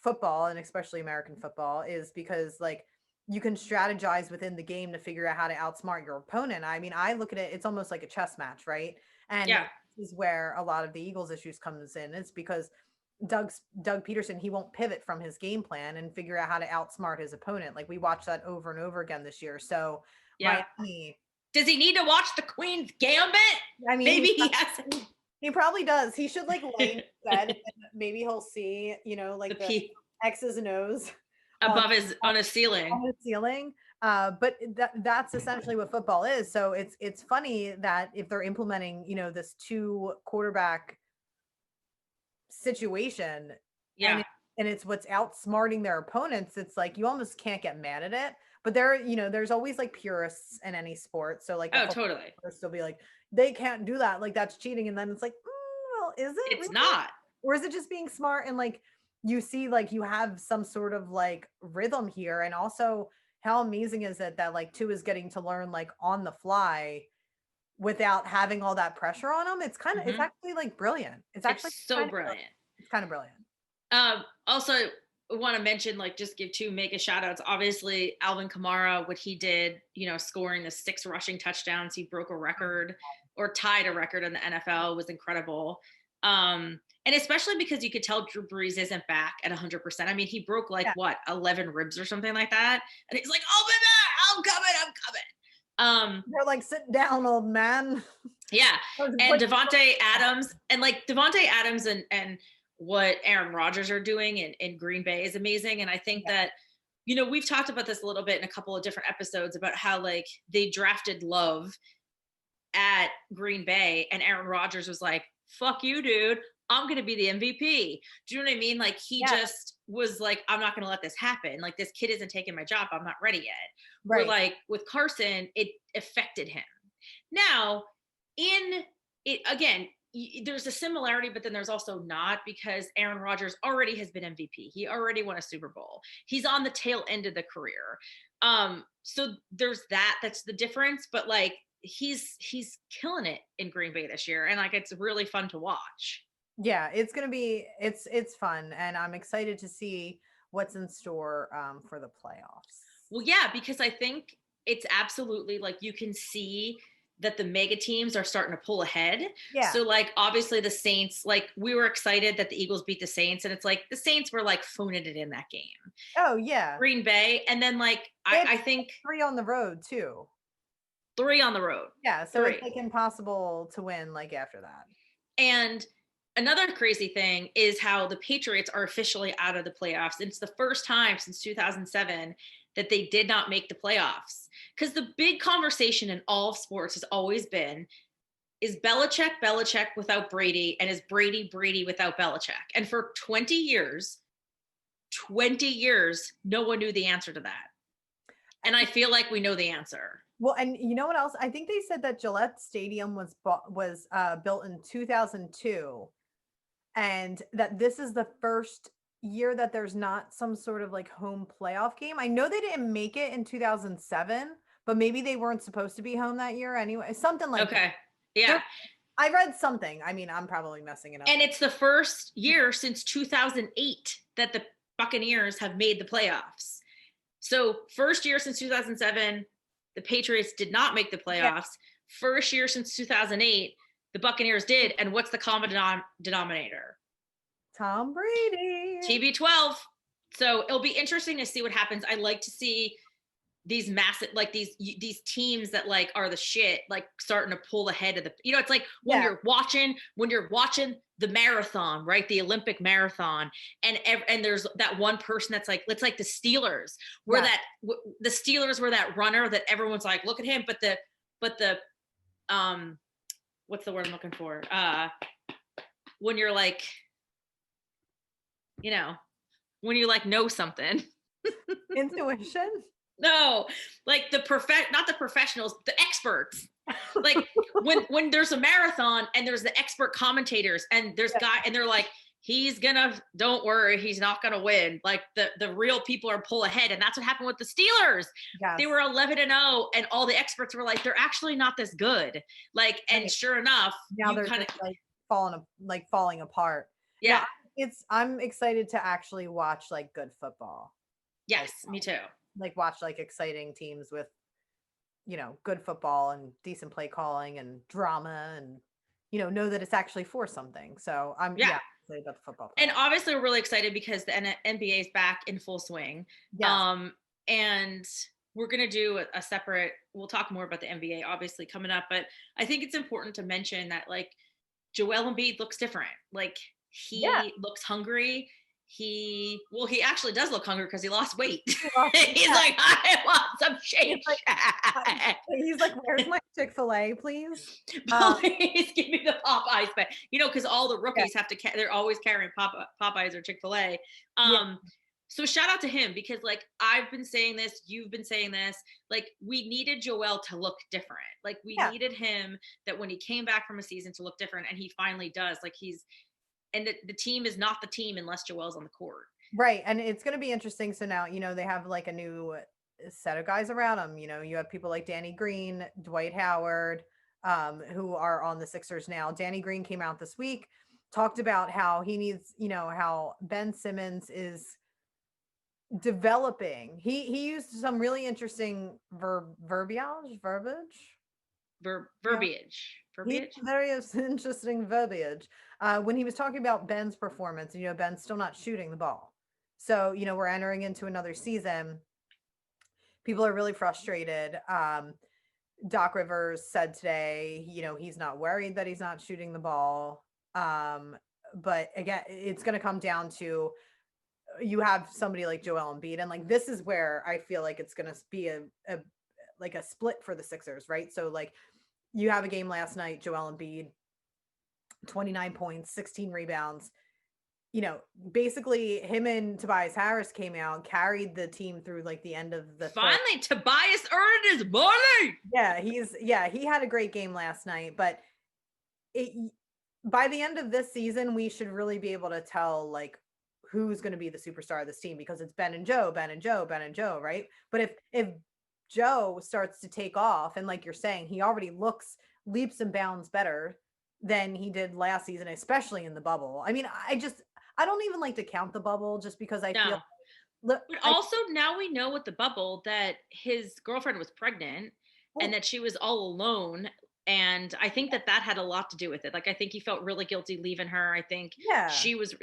football, and especially American football, is because like you can strategize within the game to figure out how to outsmart your opponent. I mean, I look at it, it's almost like a chess match, right? And this is where a lot of the Eagles issues comes in. It's because Doug Peterson, he won't pivot from his game plan and figure out how to outsmart his opponent. Like we watched that over and over again this year. So Miami, does he need to watch the Queen's Gambit? I mean, maybe he has. He probably does. He should like lay in bed and maybe he'll see, like the X's and O's above on a ceiling. On the ceiling. But that's essentially what football is. So it's funny that if they're implementing, this two quarterback situation, Yeah. And it's what's outsmarting their opponents. It's like you almost can't get mad at it. But there's always like purists in any sport. So like a Oh, football totally. purist will be like, they can't do that. Like that's cheating. And then it's like, well, is it It's really? not. Or is it just being smart? And like you see, like you have some sort of like rhythm here. And also, how amazing is it that like two is getting to learn like on the fly without having all that pressure on them? It's actually like brilliant. It's actually It's so brilliant. it's kind of brilliant. Also, want to mention, like, just give two mega shout outs. Obviously, Alvin Kamara, what he did, scoring the 6 rushing touchdowns. He broke a record or tied a record in the NFL, was incredible. And especially because you could tell Drew Brees isn't back at 100%. I mean, he broke like 11 ribs or something like that. And he's like, I'll be back. I'm coming. They're like, sit down, old man. Yeah. And Devontae Adams and what Aaron Rodgers are doing in Green Bay is amazing. And I think that, we've talked about this a little bit in a couple of different episodes about how like they drafted Love at Green Bay and Aaron Rodgers was like, fuck you, dude. I'm going to be the MVP. Do you know what I mean? Like he just was like, I'm not going to let this happen. Like this kid isn't taking my job. I'm not ready yet. Right. Where like with Carson, it affected him. Now in it, again, there's a similarity, but then there's also not, because Aaron Rodgers already has been MVP. He already won a Super Bowl. He's on the tail end of the career. So there's that's the difference, but like he's killing it in Green Bay this year. And like, it's really fun to watch. Yeah, it's going to be, it's fun. And I'm excited to see what's in store for the playoffs. Well, yeah, because I think it's absolutely like, you can see that the mega teams are starting to pull ahead. Yeah. So like, obviously the Saints, like we were excited that the Eagles beat the Saints, and it's like the Saints were like phoning it in that game. Oh yeah. Green Bay. And then like, I think 3 on the road too. 3 on the road. Yeah. So 3. It's like impossible to win like after that. And another crazy thing is how the Patriots are officially out of the playoffs. It's the first time since 2007 that they did not make the playoffs. Because the big conversation in all of sports has always been, is Belichick without Brady, and is Brady without Belichick? And for 20 years, no one knew the answer to that. And I feel like we know the answer. Well, and you know what else? I think they said that Gillette Stadium was built in 2002, and that this is the first year that there's not some sort of like home playoff game. I know they didn't make it in 2007, but maybe they weren't supposed to be home that year anyway. Something like that. Yeah. I read something. I mean, I'm probably messing it up. And it's the first year since 2008 that the Buccaneers have made the playoffs. So first year since 2007, the Patriots did not make the playoffs. Yeah. First year since 2008, the Buccaneers did. And what's the common denominator? Tom Brady. TB12. So it'll be interesting to see what happens. I like to see these massive, like these teams that like are the shit, like starting to pull ahead of the, it's like when you're watching the marathon, right? The Olympic marathon. And there's that one person that's like, it's like the Steelers, where the Steelers were that runner that everyone's like, look at him. But the what's the word I'm looking for? When you're like, when you like know something. Intuition? No, like not the professionals, the experts. Like when there's a marathon and there's the expert commentators and there's and they're like, don't worry, he's not gonna win. Like the real people are pull ahead. And that's what happened with the Steelers. Yes. They were 11-0 and all the experts were like, they're actually not this good. Like, and sure enough, now they're kind of like falling apart. Yeah. Now, I'm excited to actually watch like good football. Yes, me too. Like watch like exciting teams with, good football and decent play calling and drama, and, know that it's actually for something. So I'm excited about the football. And obviously we're really excited because the NBA is back in full swing. Yes. And we're going to do a separate, we'll talk more about the NBA obviously coming up, but I think it's important to mention that like Joel Embiid looks different. Like he looks hungry. he actually does look hungry because he lost weight. Awesome. He's like, I want some Shake Shack. He's like, where's my Chick-fil-A, please? Please give me the Popeyes back. Because all the rookies have to, they're always carrying Popeyes or Chick-fil-A. So shout out to him, because like I've been saying this, you've been saying this, like we needed Joel to look different. Like we needed him, that when he came back from a season, to look different, and he finally does. Like and the team is not the team unless Joel's on the court. Right. And it's going to be interesting. So now, they have like a new set of guys around them. You have people like Danny Green, Dwight Howard, who are on the Sixers now. Danny Green came out this week, talked about how he needs, how Ben Simmons is developing. He used some really interesting verbiage. Very interesting verbiage when he was talking about Ben's performance. Ben's still not shooting the ball. So, we're entering into another season. People are really frustrated. Doc Rivers said today, he's not worried that he's not shooting the ball. But again, it's going to come down to, you have somebody like Joel Embiid, and like this is where I feel like it's going to be a split for the Sixers, right? So like you have a game last night, Joel Embiid, 29 points, 16 rebounds. Basically him and Tobias Harris came out, carried the team through like the end of the finally Tobias earned his money. He had a great game last night, but by the end of this season, we should really be able to tell like who's going to be the superstar of this team, because it's Ben and Joe, right? But if Joe starts to take off, and like you're saying, he already looks leaps and bounds better than he did last season, especially in the bubble. I mean, I don't even like to count the bubble, just because I feel. But also now we know with the bubble that his girlfriend was pregnant and that she was all alone. And I think that had a lot to do with it. Like, I think he felt really guilty leaving her. I think she was,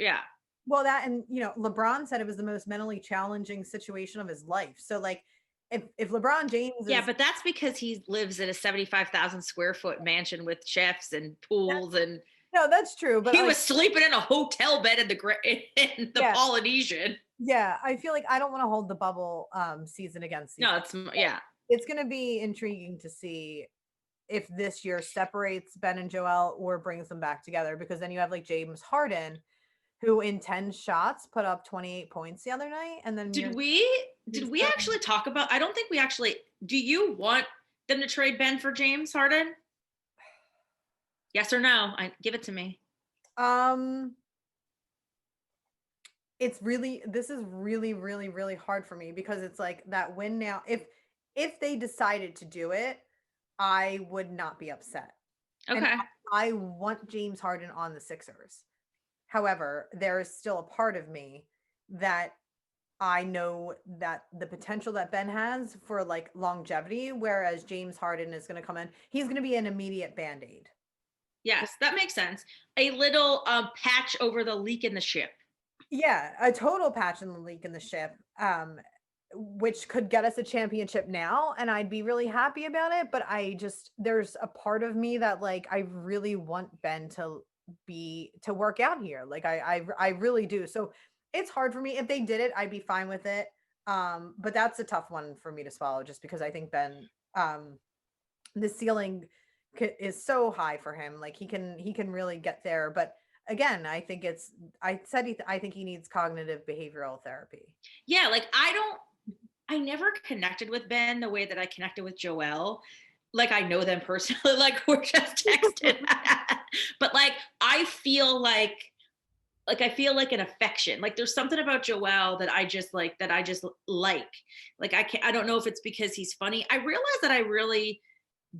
Well, that, and LeBron said it was the most mentally challenging situation of his life. So like, if LeBron James but that's because he lives in a 75,000 square foot mansion with chefs and pools, and no, that's true. But he was sleeping in a hotel bed in the Polynesian. Yeah, I feel like I don't want to hold the bubble season against season. No, it's going to be intriguing to see if this year separates Ben and Joel or brings them back together, because then you have like James Harden, who in 10 shots put up 28 points the other night. And then did we actually talk about, I don't think we actually, do you want them to trade Ben for James Harden? Yes or no? Give it to me. This is really, really, really hard for me, because it's like that win now. If they decided to do it, I would not be upset. Okay. And I want James Harden on the Sixers. However, there is still a part of me that I know that the potential that Ben has for like longevity, whereas James Harden is going to come in, he's going to be an immediate Band-Aid. Yes, that makes sense. A little patch over the leak in the ship. Yeah, a total patch in the leak in the ship, which could get us a championship now, and I'd be really happy about it. But there's a part of me that like I really want Ben to work out here. Like I really do. So it's hard for me. If they did it, I'd be fine with it. But that's a tough one for me to swallow, just because I think Ben, the ceiling is so high for him. Like he can really get there. But again, I think I think he needs cognitive behavioral therapy. Yeah. Like I never connected with Ben the way that I connected with Joel. Like I know them personally, like we're just texting. But like I feel like an affection. Like there's something about Joel that I just like. Like I don't know if it's because he's funny. I realize that I really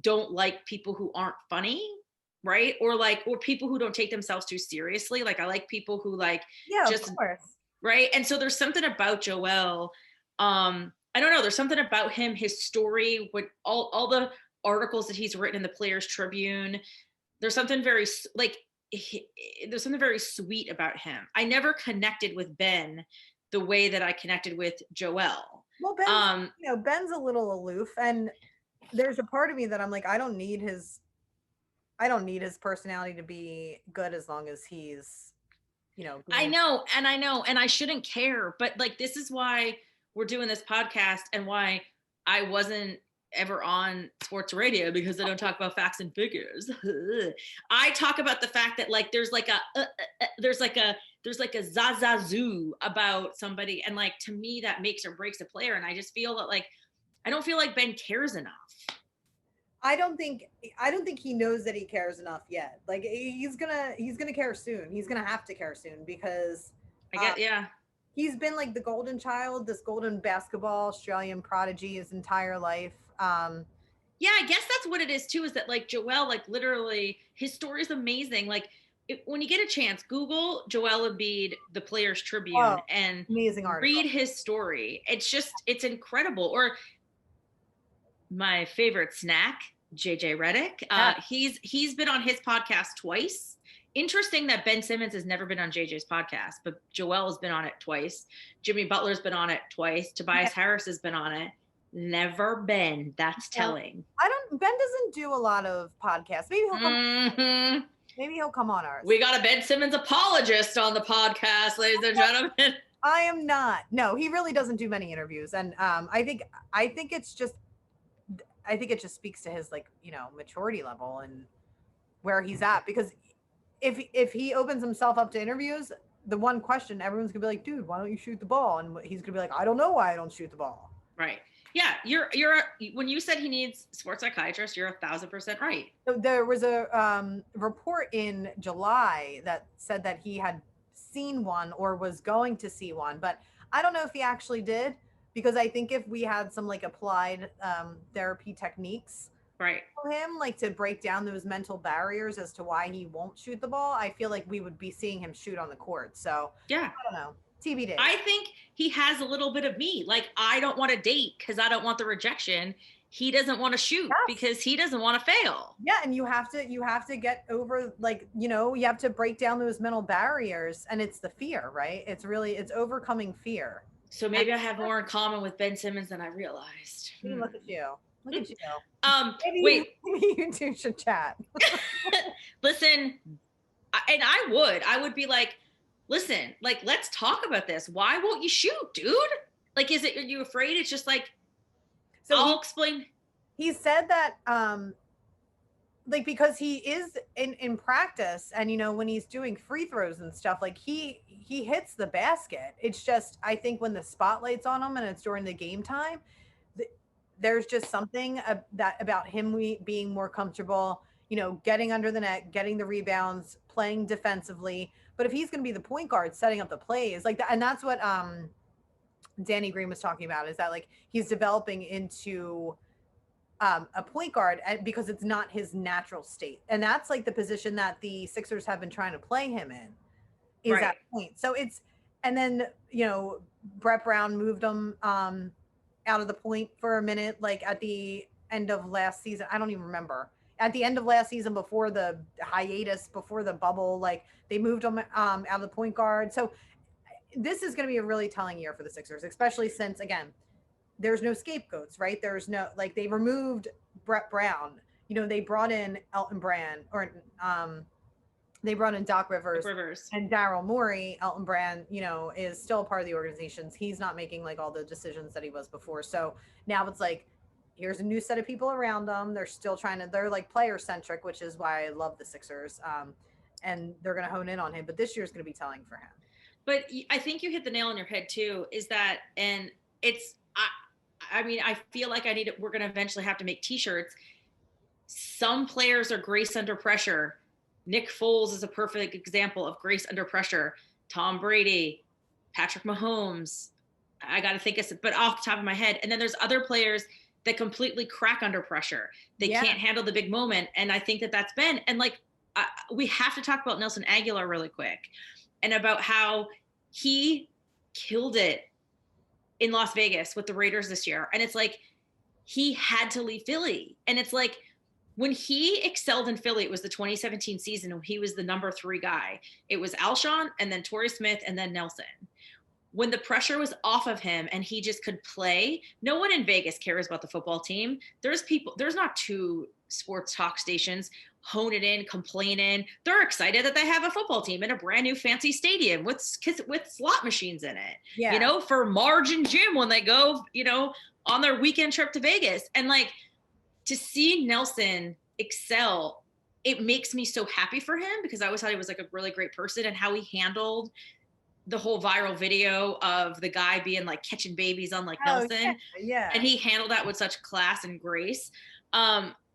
don't like people who aren't funny, right? Or people who don't take themselves too seriously. Like I like people who like just, of course. Right. And so there's something about Joel. I don't know. There's something about him, his story, with all the articles that he's written in the Players Tribune. There's something very sweet about him. I never connected with Ben the way that I connected with Joel. Well, Ben's a little aloof, and there's a part of me that I'm like, I don't need his personality to be good, as long as he's I know, and I shouldn't care, but like this is why we're doing this podcast and why I wasn't ever on sports radio, because I don't talk about facts and figures. I talk about the fact that like there's like a zazazoo about somebody, and like to me that makes or breaks a player, and I just feel that like I don't feel like Ben cares enough. I don't think he knows that he cares enough yet. Like he's gonna care soon. He's gonna have to care soon because I get yeah. He's been like the golden child, this golden basketball Australian prodigy his entire life. Yeah, I guess that's what it is too, is that like Joel, like literally his story is amazing. Like when you get a chance, Google Joel Embiid, the Players Tribune, and amazing article. Read his story. It's incredible. Or my favorite snack, JJ Redick. He's been on his podcast twice. Interesting that Ben Simmons has never been on JJ's podcast, but Joel has been on it twice. Jimmy Butler's been on it twice. Tobias Harris has been on it. Never been. That's telling. Ben doesn't do a lot of podcasts. Maybe he'll come on ours. We got a Ben Simmons apologist on the podcast, ladies and gentlemen. I am not. No, he really doesn't do many interviews, and I think it just speaks to his maturity level and where he's at. Because if he opens himself up to interviews, the one question everyone's gonna be like, "Dude, why don't you shoot the ball?" And he's gonna be like, "I don't know why I don't shoot the ball." Right. Yeah, you're when you said he needs sports psychiatrist, you're 1,000% right. So there was a report in July that said that he had seen one or was going to see one, but I don't know if he actually did, because I think if we had some like applied therapy techniques right for him, like to break down those mental barriers as to why he won't shoot the ball, I feel like we would be seeing him shoot on the court. So yeah, I don't know. TBD. I think he has a little bit of me. Like, I don't want to date because I don't want the rejection. He doesn't want to shoot because he doesn't want to fail. Yeah, and you have to get over, like, you have to break down those mental barriers, and it's the fear, right? It's overcoming fear. So maybe I have more in common with Ben Simmons than I realized. Look at you. Look at you. Maybe you two should chat. Listen, I would be like, listen, like, let's talk about this. Why won't you shoot, dude? Like, are you afraid? It's just like, so I'll explain. He said that, like, because he is in practice, and, when he's doing free throws and stuff, like he hits the basket. It's just, I think when the spotlight's on him and it's during the game time, there's just something about him being more comfortable, getting under the net, getting the rebounds, playing defensively. But if he's going to be the point guard setting up the plays like that, and that's what Danny Green was talking about, is that like he's developing into a point guard because it's not his natural state. And that's like the position that the Sixers have been trying to play him in, is that point. So and then, Brett Brown moved him out of the point for a minute, like at the end of last season. I don't even remember. At the end of last season, before the hiatus, before the bubble, like they moved him out of the point guard. So this is going to be a really telling year for the Sixers, especially since, again, there's no scapegoats, right? There's no, like, they removed Brett Brown. They brought in Elton Brand, or they brought in Doc Rivers and Daryl Morey. Elton Brand, is still a part of the organization. He's not making like all the decisions that he was before. So now it's like, here's a new set of people around them. They're still they're like player centric, which is why I love the Sixers. And they're going to hone in on him, but this year is going to be telling for him. But I think you hit the nail on your head too, is that, and it's, I mean, I feel like we're going to eventually have to make t-shirts. Some players are grace under pressure. Nick Foles is a perfect example of grace under pressure. Tom Brady, Patrick Mahomes. I got to think of it, but off the top of my head. And then there's other players that completely crack under pressure. They can't handle the big moment. And I think that's been, and like, we have to talk about Nelson Aguilar really quick, and about how he killed it in Las Vegas with the Raiders this year. And it's like, he had to leave Philly. And it's like, when he excelled in Philly, it was the 2017 season when he was the number 3 guy. It was Alshon, and then Torrey Smith, and then Nelson. When the pressure was off of him and he just could play, no one in Vegas cares about the football team. There's not 2 sports talk stations. honing in, complaining. They're excited that they have a football team in a brand new fancy stadium with slot machines in it, you know, for Marge and Jim when they go, you know, on their weekend trip to Vegas. And like, to see Nelson excel, it makes me so happy for him, because I always thought he was like a really great person, and how he handled the whole viral video of the guy being like catching babies on like Nelson. Yeah. And he handled that with such class and grace.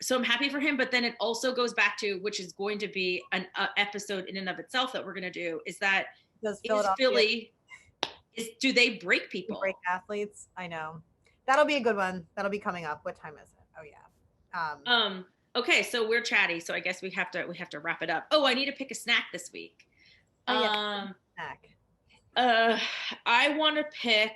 So I'm happy for him, but then it also goes back to, which is going to be an episode in and of itself that we're going to do, is that do they break people? Break athletes? I know. That'll be a good one. That'll be coming up. What time is it? Oh yeah. Okay, so we're chatty, so I guess we have to wrap it up. Oh, I need to pick a snack this week. Snack. I want to pick,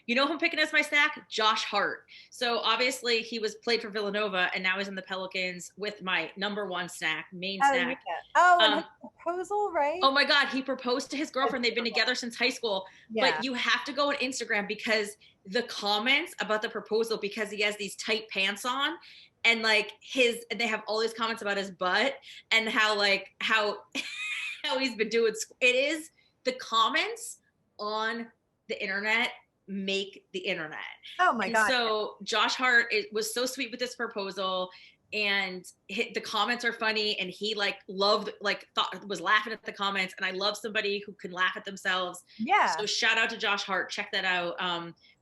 you know who I'm picking as my snack? Josh Hart. So obviously he played for Villanova, and now he's in the Pelicans with my number one snack, snack. Yeah. Oh, and his proposal, right? Oh my God, he proposed to his girlfriend. They've been together since high school. Yeah. But you have to go on Instagram, because the comments about the proposal, because he has these tight pants on, and like and they have all these comments about his butt and how he's been doing. It is, the comments on the internet make the internet. Oh my God. So Josh Hart was so sweet with this proposal, and the comments are funny, and he was laughing at the comments, and I love somebody who can laugh at themselves. Yeah. So shout out to Josh Hart. Check that out.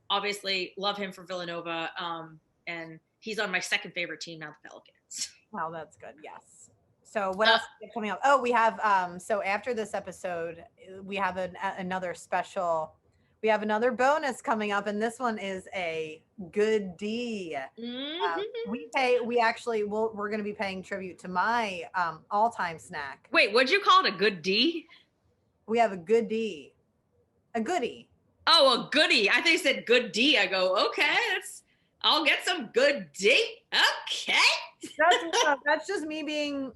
Obviously love him for Villanova. And he's on my second favorite team now, the Pelicans. Wow, that's good. Yes. So what else is coming up? Oh, we have, so after this episode, we have another special, we have another bonus coming up, and this one is a good D. Mm-hmm. We're going to be paying tribute to my all-time snack. Wait, what'd you call it? A good D? We have a good D. A goodie. Oh, a goodie. I think you said good D. I go, okay, I'll get some good D. Okay. That's just me being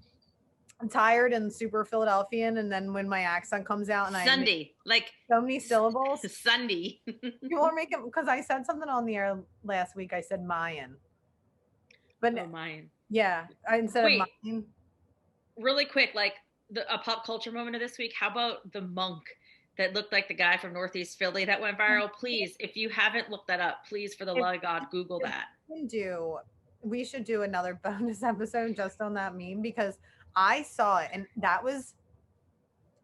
tired and super Philadelphian, and then when my accent comes out and Sunday, like so many syllables. Sunday. People are making, because I said something on the air last week. I said Mayan, but Mayan. Yeah, instead of Mayan. Really quick, like a pop culture moment of this week. How about the monk that looked like the guy from Northeast Philly that went viral? Please, if you haven't looked that up, please, for the love of God, Google that. We should do another bonus episode just on that meme, because I saw it, and that was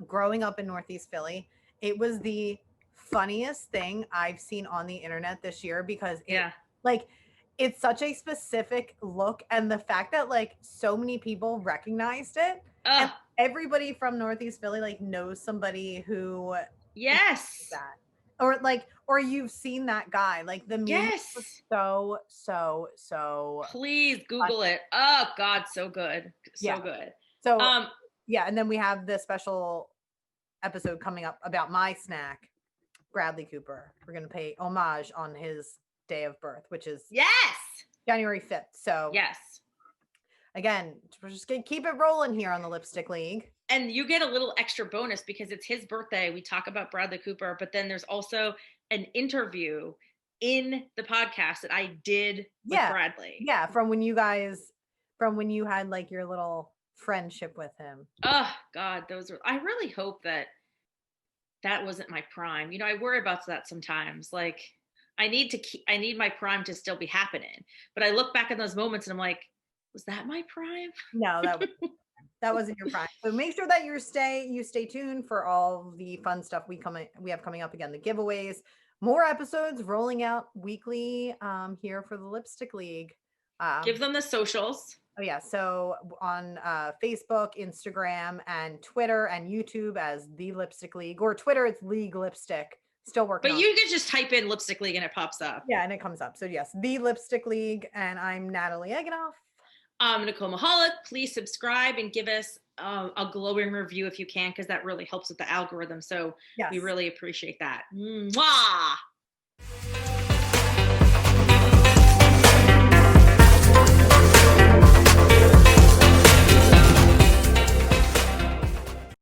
growing up in Northeast Philly. It was the funniest thing I've seen on the internet this year, because it's such a specific look, and the fact that like so many people recognized it, and everybody from Northeast Philly like knows somebody who that. Or you've seen that guy. Like the meme was so please Google it. Oh God, so good. So good. So and then we have the special episode coming up about my snack, Bradley Cooper. We're gonna pay homage on his day of birth, which is January 5th. So again, we're just gonna keep it rolling here on the Lipstick League. And you get a little extra bonus because it's his birthday. We talk about Bradley Cooper, but then there's also an interview in the podcast that I did with Bradley. Yeah, from when you had like your little friendship with him. Oh God, I really hope that wasn't my prime. You know, I worry about that sometimes. Like I need my prime to still be happening. But I look back at those moments and I'm like, was that my prime? No, that wasn't your prime. So make sure that you stay tuned for all the fun stuff we have coming up. Again, the giveaways, more episodes rolling out weekly here for the Lipstick League. Give them the socials. Oh yeah, so on Facebook, Instagram, and Twitter, and YouTube as the Lipstick League, or Twitter it's League Lipstick. Still working. But you can just type in Lipstick League and it pops up. Yeah, and it comes up. So yes, the Lipstick League, and I'm Natalie Aguilar. Nicole Mahalik. Please subscribe and give us a glowing review if you can, because that really helps with the algorithm. So we really appreciate that. Mwah!